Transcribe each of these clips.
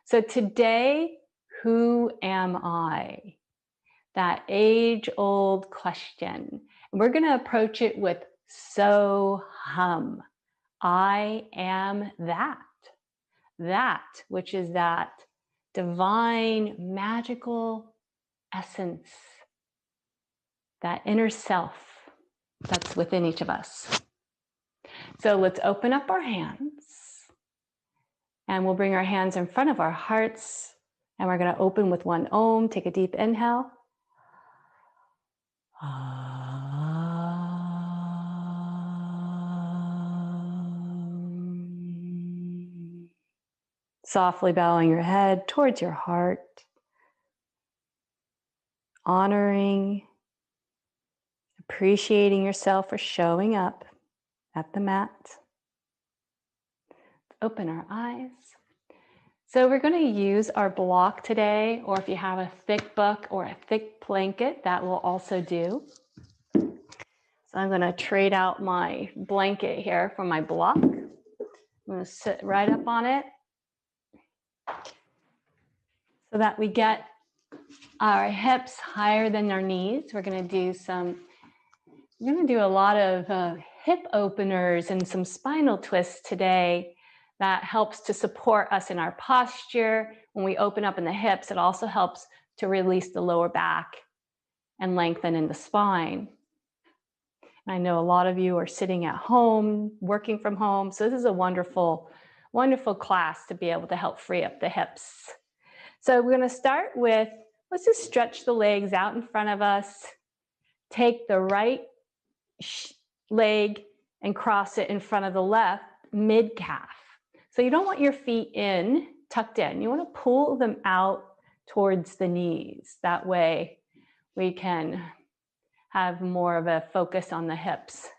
So today, who am I? That age-old question. And we're going to approach it with so hum. I am that. That, which is that divine, magical essence, that inner self that's within each of us. So let's open up our hands and we'll bring our hands in front of our hearts and we're going to open with one Om. Take a deep inhale. Softly bowing your head towards your heart, honoring, appreciating yourself for showing up at the mat. Open our eyes. So we're going to use our block today, or if you have a thick book or a thick blanket, that will also do. So I'm going to trade out my blanket here for my block. I'm going to sit right up on it so that we get our hips higher than our knees. We're going to do a lot of hip openers and some spinal twists today. That helps to support us in our posture. When we open up in the hips, it also helps to release the lower back and lengthen in the spine. I know a lot of you are sitting at home, working from home, so this is a wonderful, wonderful class to be able to help free up the hips. So we're going to start with, let's just stretch the legs out in front of us. Take the right leg and cross it in front of the left, mid-calf. So you don't want your feet in, tucked in. You want to pull them out towards the knees. That way we can have more of a focus on the hips.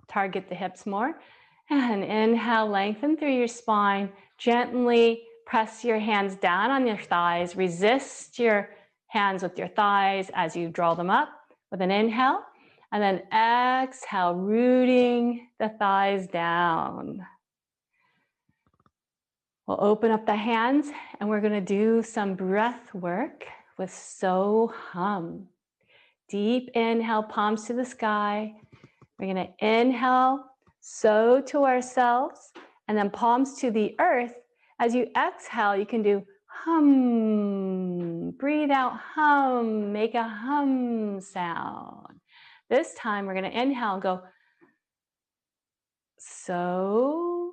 Target the hips more. And inhale, lengthen through your spine. Gently press your hands down on your thighs. Resist your hands with your thighs as you draw them up with an inhale. And then exhale, rooting the thighs down. We'll open up the hands and we're going to do some breath work with so hum. Deep inhale, palms to the sky. We're going to inhale, so to ourselves, and then palms to the earth. As you exhale, you can do hum. Breathe out, hum. Make a hum sound. This time we're going to inhale and go so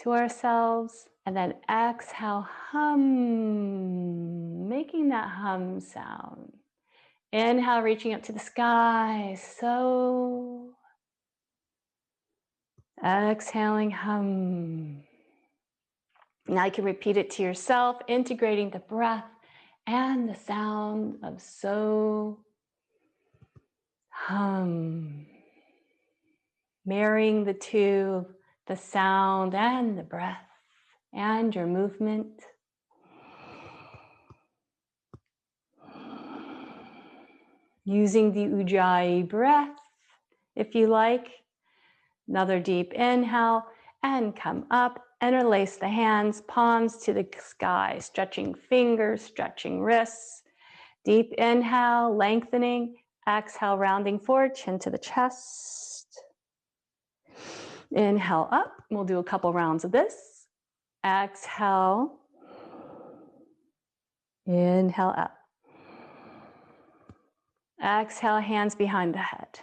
to ourselves, and then exhale, hum, making that hum sound. Inhale, reaching up to the sky, so. Exhaling, hum. Now you can repeat it to yourself, integrating the breath and the sound of so, hum. Marrying the two, the sound and the breath and your movement. Using the Ujjayi breath, if you like. Another deep inhale and come up, interlace the hands, palms to the sky, stretching fingers, stretching wrists. Deep inhale, lengthening. Exhale, rounding forward, chin to the chest. Inhale up. We'll do a couple rounds of this. Exhale. Inhale up. Exhale, hands behind the head.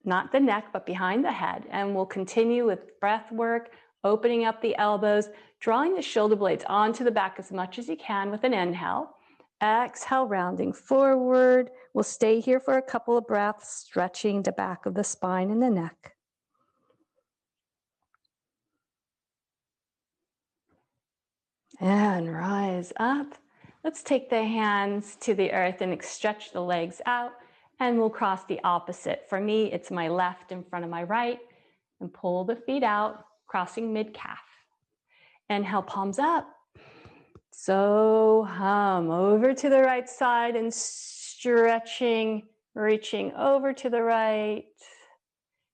Not the neck, but behind the head. And we'll continue with breath work, opening up the elbows, drawing the shoulder blades onto the back as much as you can with an inhale. Exhale, rounding forward. We'll stay here for a couple of breaths, stretching the back of the spine and the neck. And rise up. Let's take the hands to the earth and stretch the legs out. And we'll cross the opposite. For me, it's my left in front of my right. And pull the feet out, crossing mid-calf. Inhale, palms up. So hum. Over to the right side and stretching, reaching over to the right.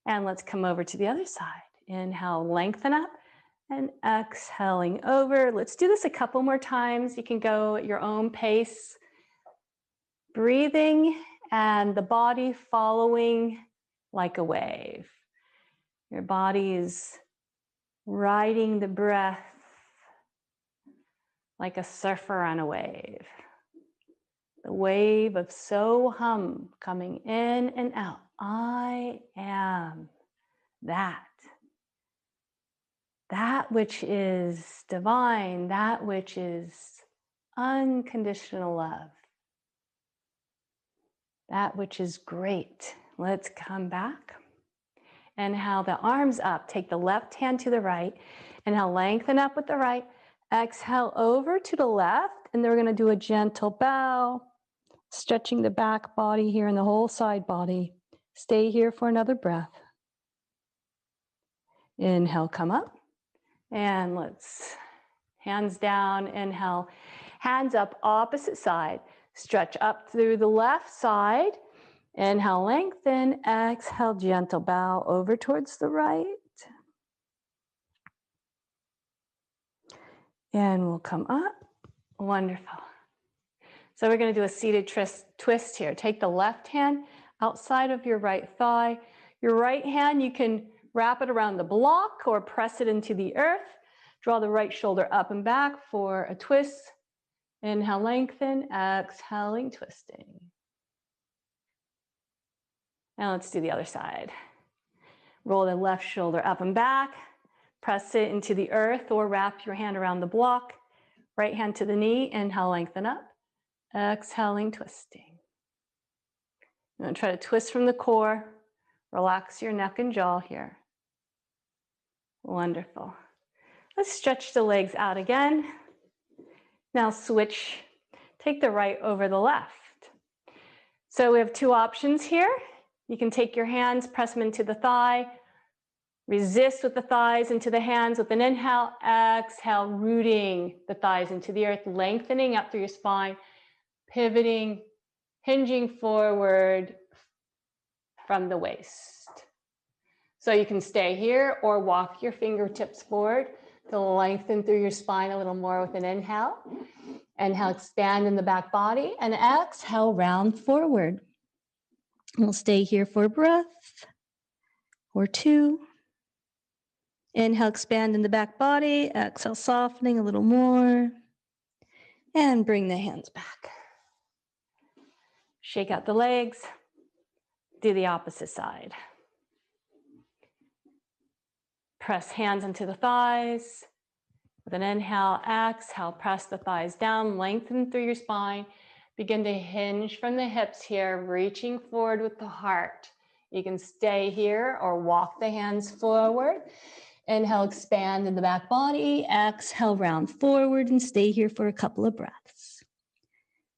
And let's come over to the other side. Inhale, lengthen up. And exhaling over. Let's do this a couple more times. You can go at your own pace. Breathing and the body following like a wave. Your body is riding the breath like a surfer on a wave. The wave of so hum coming in and out. I am that. That which is divine, that which is unconditional love, that which is great. Let's come back. Inhale the arms up. Take the left hand to the right. Inhale, lengthen up with the right. Exhale over to the left. And then we're going to do a gentle bow, stretching the back body here and the whole side body. Stay here for another breath. Inhale, come up. And let's, hands down, inhale, hands up, opposite side. Stretch up through the left side. Inhale, lengthen. Exhale, gentle bow over towards the right. And we'll come up. Wonderful. So we're going to do a seated twist here. Take the left hand outside of your right thigh. Your right hand, you can wrap it around the block or press it into the earth. Draw the right shoulder up and back for a twist. Inhale, lengthen. Exhaling, twisting. Now let's do the other side. Roll the left shoulder up and back. Press it into the earth or wrap your hand around the block. Right hand to the knee. Inhale, lengthen up. Exhaling, twisting. I'm going to try to twist from the core. Relax your neck and jaw here. Wonderful. Let's stretch the legs out again. Now switch. Take the right over the left. So we have two options here. You can take your hands, press them into the thigh. Resist with the thighs into the hands with an inhale. Exhale, rooting the thighs into the earth, lengthening up through your spine, pivoting, hinging forward from the waist. So you can stay here or walk your fingertips forward to lengthen through your spine a little more with an inhale. Inhale, expand in the back body, and exhale, round forward. We'll stay here for a breath or two. Inhale, expand in the back body. Exhale, softening a little more. And bring the hands back. Shake out the legs. Do the opposite side. Press hands into the thighs. With an inhale, exhale, press the thighs down, lengthen through your spine. Begin to hinge from the hips here, reaching forward with the heart. You can stay here or walk the hands forward. Inhale, expand in the back body. Exhale, round forward and stay here for a couple of breaths.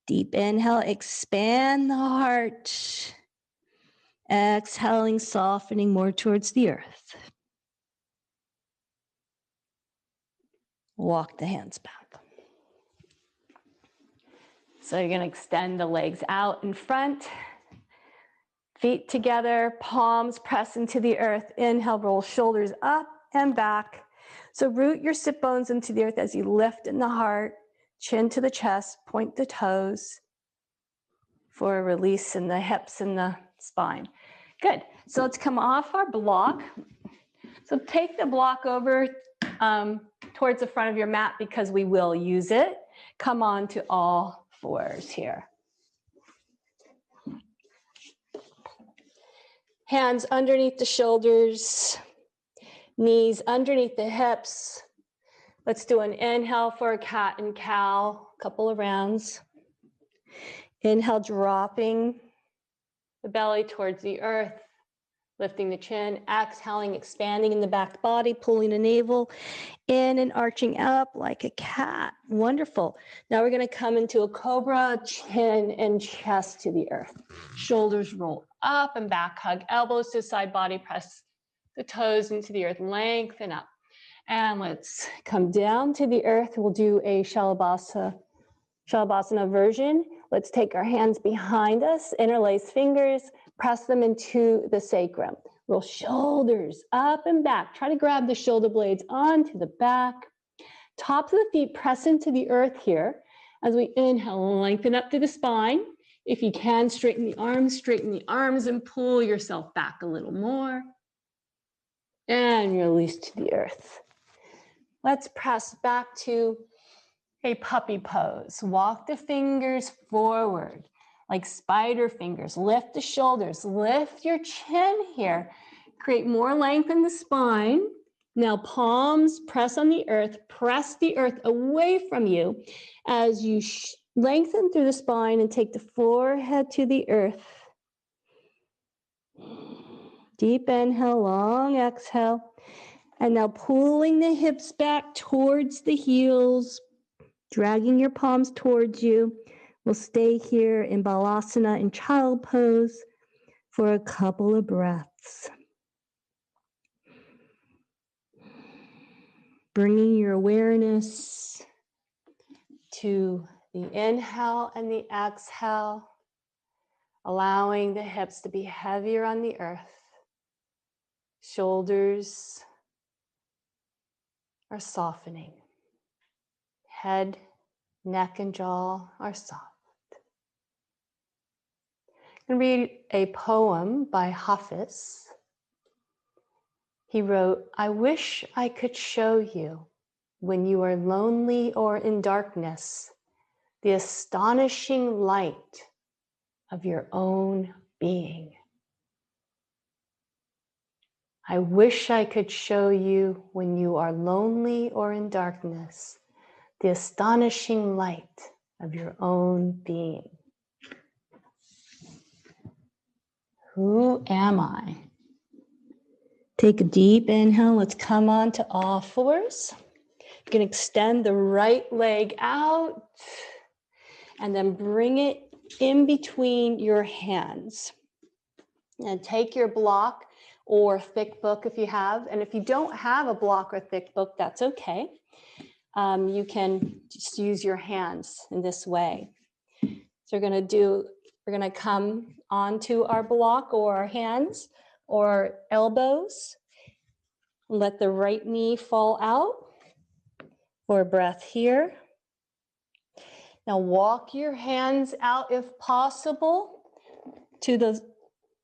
Deep inhale, expand the heart. Exhaling, softening more towards the earth. Walk the hands back. So you're going to extend the legs out in front. Feet together, palms press into the earth. Inhale, roll shoulders up and back. So root your sit bones into the earth as you lift in the heart, chin to the chest, point the toes for a release in the hips and the spine. Good. So let's come off our block. So take the block over towards the front of your mat because we will use it. Come on to all fours here. Hands underneath the shoulders, knees underneath the hips. Let's do an inhale for a cat and cow, a couple of rounds. Inhale, dropping the belly towards the earth, lifting the chin, exhaling, expanding in the back body, pulling the navel in and arching up like a cat. Wonderful. Now we're going to come into a cobra, chin and chest to the earth. Shoulders roll up and back, hug elbows to the side body, press the toes into the earth, lengthen up. And let's come down to the earth. We'll do a Shalabhasana version. Let's take our hands behind us, interlace fingers, press them into the sacrum. Roll shoulders up and back. Try to grab the shoulder blades onto the back. Tops of the feet press into the earth here. As we inhale, lengthen up through the spine. If you can, straighten the arms and pull yourself back a little more. And release to the earth. Let's press back to a puppy pose. Walk the fingers forward like spider fingers. Lift the shoulders, lift your chin here. Create more length in the spine. Now palms press on the earth, press the earth away from you as you lengthen through the spine and take the forehead to the earth. Deep inhale, long exhale. And now pulling the hips back towards the heels, dragging your palms towards you. We'll stay here in Balasana in child pose for a couple of breaths. Bringing your awareness to the inhale and the exhale, allowing the hips to be heavier on the earth. Shoulders are softening. Head, neck, and jaw are soft. I'm going to read a poem by Hafiz. He wrote, "I wish I could show you, when you are lonely or in darkness, the astonishing light of your own being. I wish I could show you, when you are lonely or in darkness, the astonishing light of your own being." Who am I? Take a deep inhale. Let's come on to all fours. You can extend the right leg out and then bring it in between your hands. And take your block or thick book if you have. And if you don't have a block or thick book, that's okay. You can just use your hands in this way. So we're going to come onto our block or our hands or elbows. Let the right knee fall out for a breath here. Now walk your hands out if possible to the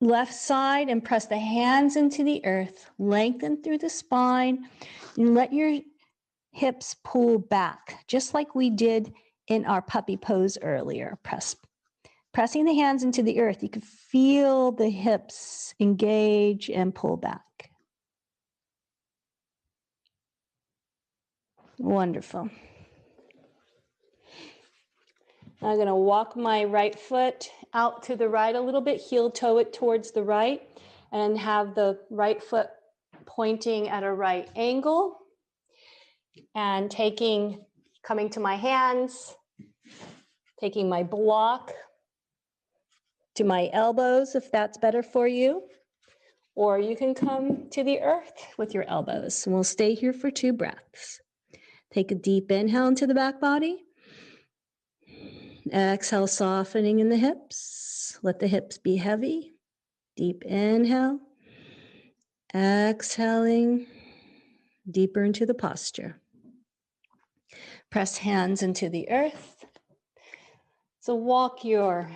left side and press the hands into the earth. Lengthen through the spine and let your hips pull back, just like we did in our puppy pose earlier. Pressing the hands into the earth, you can feel the hips engage and pull back. Wonderful. I'm going to walk my right foot out to the right a little bit, heel toe it towards the right, and have the right foot pointing at a right angle. And coming to my hands, taking my block to my elbows, if that's better for you. Or you can come to the earth with your elbows. And we'll stay here for 2 breaths. Take a deep inhale into the back body. Exhale, softening in the hips. Let the hips be heavy. Deep inhale. Exhaling deeper into the posture. Press hands into the earth. So walk your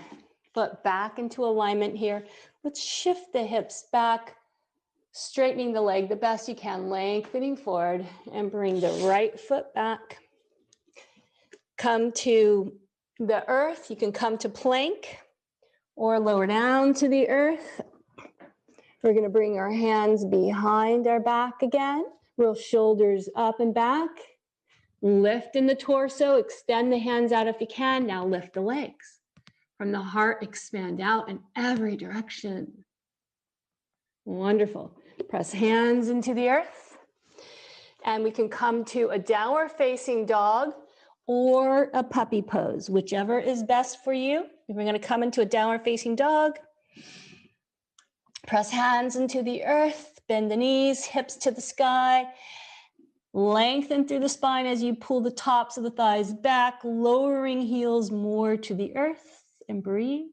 foot back into alignment here. Let's shift the hips back, straightening the leg the best you can, lengthening forward, and bring the right foot back. Come to the earth. You can come to plank or lower down to the earth. We're going to bring our hands behind our back again. Roll shoulders up and back. Lift in the torso. Extend the hands out if you can. Now lift the legs. From the heart, expand out in every direction. Wonderful. Press hands into the earth. And we can come to a downward facing dog or a puppy pose, whichever is best for you. We're going to come into a downward facing dog. Press hands into the earth, bend the knees, hips to the sky. Lengthen through the spine as you pull the tops of the thighs back, lowering heels more to the earth, and breathe.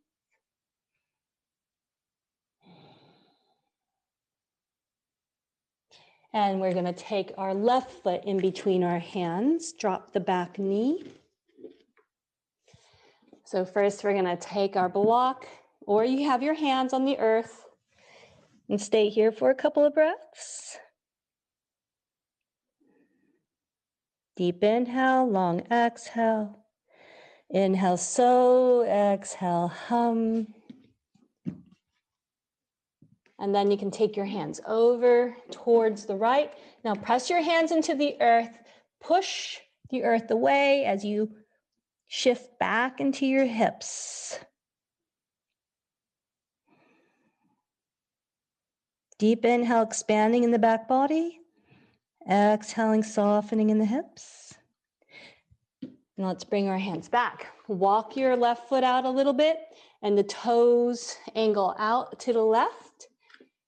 And we're going to take our left foot in between our hands, drop the back knee. So first we're going to take our block, or you have your hands on the earth, and stay here for a couple of breaths. Deep inhale, long exhale. Inhale, so, exhale, hum. And then you can take your hands over towards the right. Now press your hands into the earth, push the earth away as you shift back into your hips. Deep inhale, expanding in the back body. Exhaling, softening in the hips. And let's bring our hands back. Walk your left foot out a little bit and the toes angle out to the left.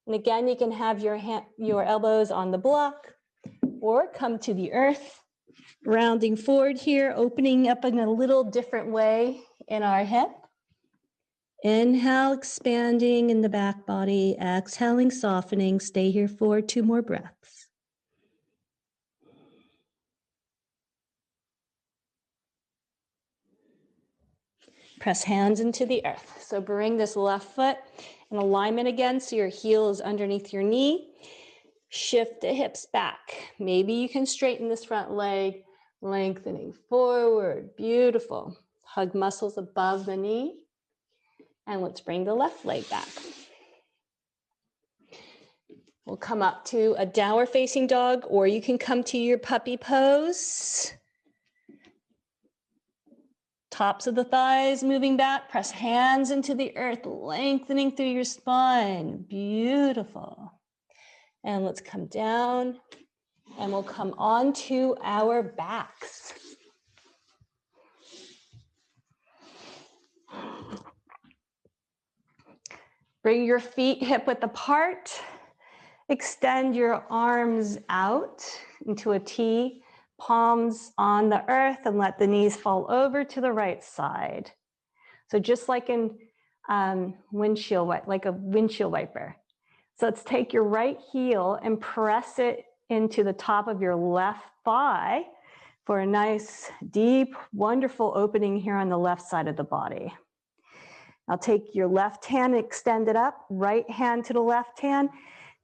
And again, you can have your elbows on the block or come to the earth, rounding forward here, opening up in a little different way in our hip. Inhale, expanding in the back body. Exhaling, softening. Stay here for 2 more breaths. Press hands into the earth. So bring this left foot in alignment again so your heel is underneath your knee. Shift the hips back. Maybe you can straighten this front leg, lengthening forward. Beautiful. Hug muscles above the knee. And let's bring the left leg back. We'll come up to a downward facing dog, or you can come to your puppy pose. Tops of the thighs moving back, press hands into the earth, lengthening through your spine. Beautiful. And let's come down and we'll come onto our backs. Bring your feet hip width apart. Extend your arms out into a T. Palms on the earth and let the knees fall over to the right side. So just like in windshield wiper. So let's take your right heel and press it into the top of your left thigh for a nice, deep, wonderful opening here on the left side of the body. Now take your left hand and extend it up, right hand to the left hand.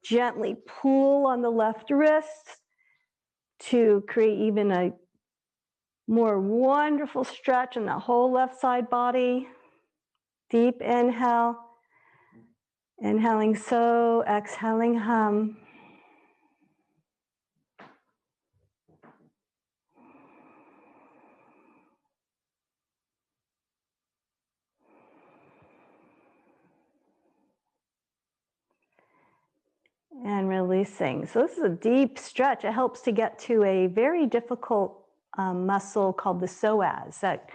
Gently pull on the left wrist to create even a more wonderful stretch in the whole left side body. Deep inhale, inhaling so, exhaling hum. And releasing. So this is a deep stretch. It helps to get to a very difficult muscle called the psoas that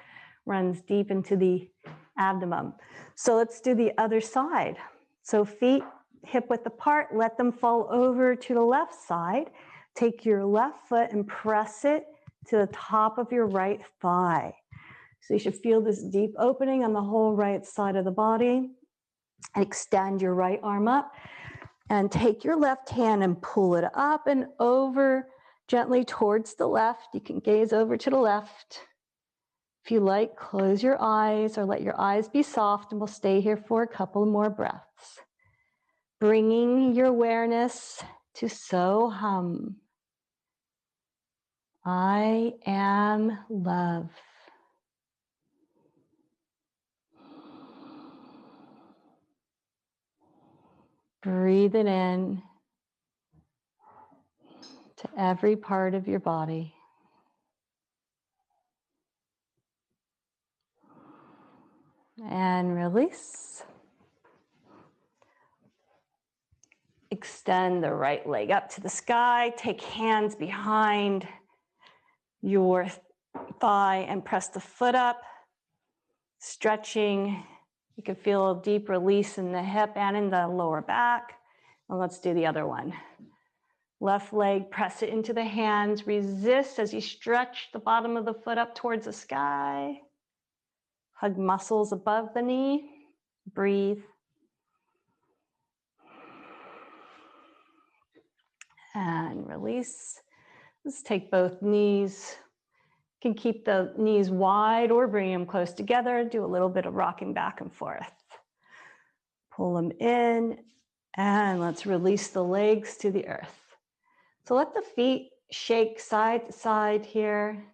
runs deep into the abdomen. So let's do the other side. So feet hip width apart, let them fall over to the left side. Take your left foot and press it to the top of your right thigh. So you should feel this deep opening on the whole right side of the body. Extend your right arm up. And take your left hand and pull it up and over gently towards the left. You can gaze over to the left. If you like, close your eyes or let your eyes be soft, and we'll stay here for a couple more breaths. Bringing your awareness to so hum. I am love. Breathe it in to every part of your body. And release. Extend the right leg up to the sky. Take hands behind your thigh and press the foot up. Stretching. You can feel a deep release in the hip and in the lower back. And let's do the other one. Left leg, press it into the hands. Resist as you stretch the bottom of the foot up towards the sky. Hug muscles above the knee. Breathe. And release. Let's take both knees. You can keep the knees wide or bring them close together. Do a little bit of rocking back and forth. Pull them in, and let's release the legs to the earth. So let the feet shake side to side here.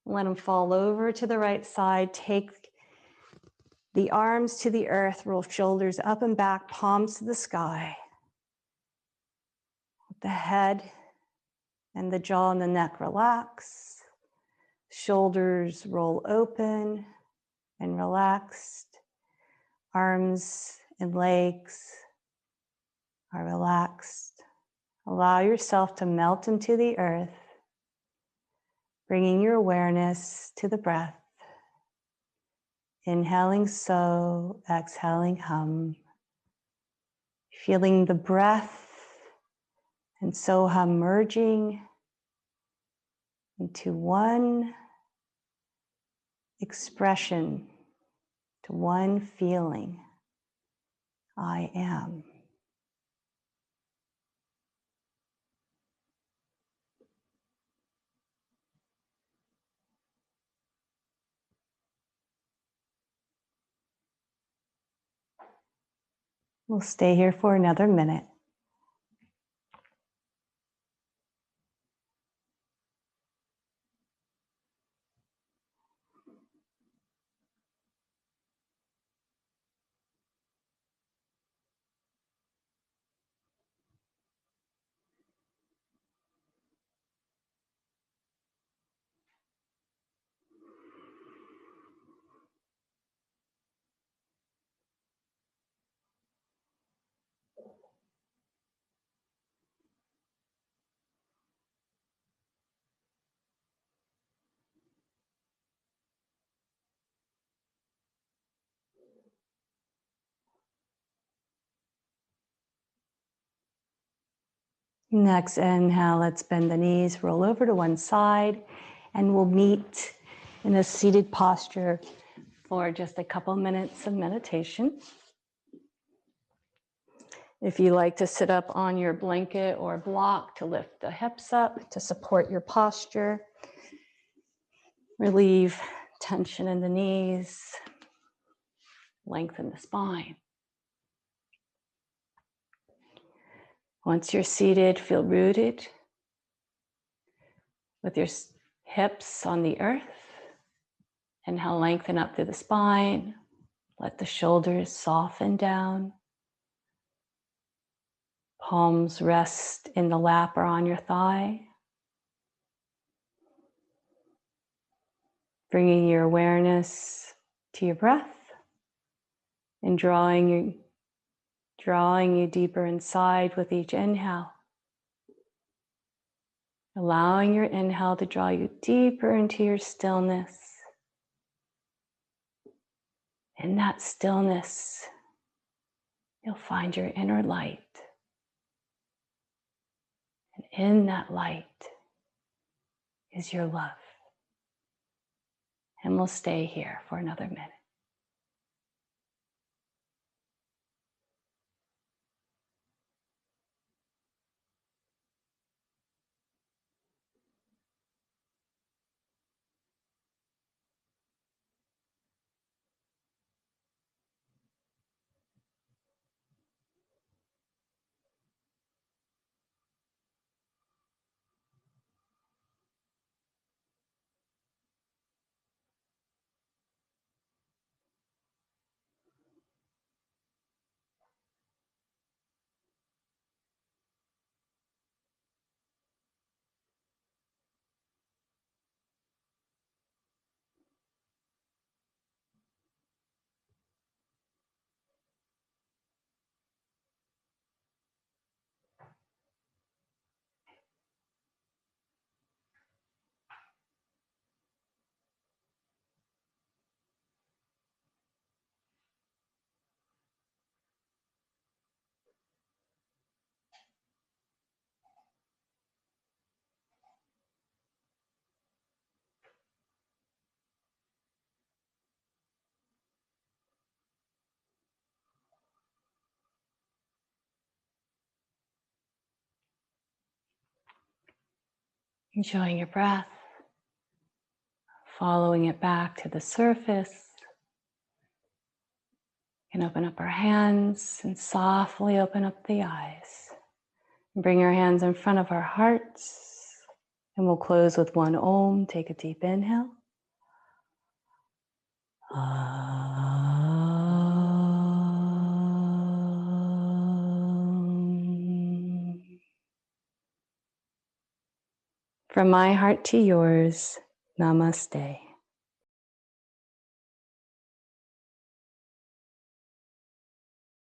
Let them fall over to the right side. Take the arms to the earth, roll shoulders up and back, palms to the sky. The head and the jaw and the neck relax. Shoulders roll open and relaxed. Arms and legs are relaxed. Allow yourself to melt into the earth, bringing your awareness to the breath. Inhaling so, exhaling hum. Feeling the breath and so hum merging into one expression, to one feeling. I am. We'll stay here for another minute. Next inhale, let's bend the knees, roll over to one side, and we'll meet in a seated posture for just a couple minutes of meditation. If you like to sit up on your blanket or block to lift the hips up to support your posture, relieve tension in the knees, lengthen the spine. Once you're seated, feel rooted with your hips on the earth. Inhale, lengthen up through the spine. Let the shoulders soften down. Palms rest in the lap or on your thigh. Bringing your awareness to your breath and drawing you deeper inside with each inhale. Allowing your inhale to draw you deeper into your stillness. In that stillness, you'll find your inner light. And in that light is your love. And we'll stay here for another minute. Enjoying your breath, following it back to the surface. You can open up our hands and softly open up the eyes. Bring your hands in front of our hearts, and we'll close with one Om. Take a deep inhale. From my heart to yours, namaste.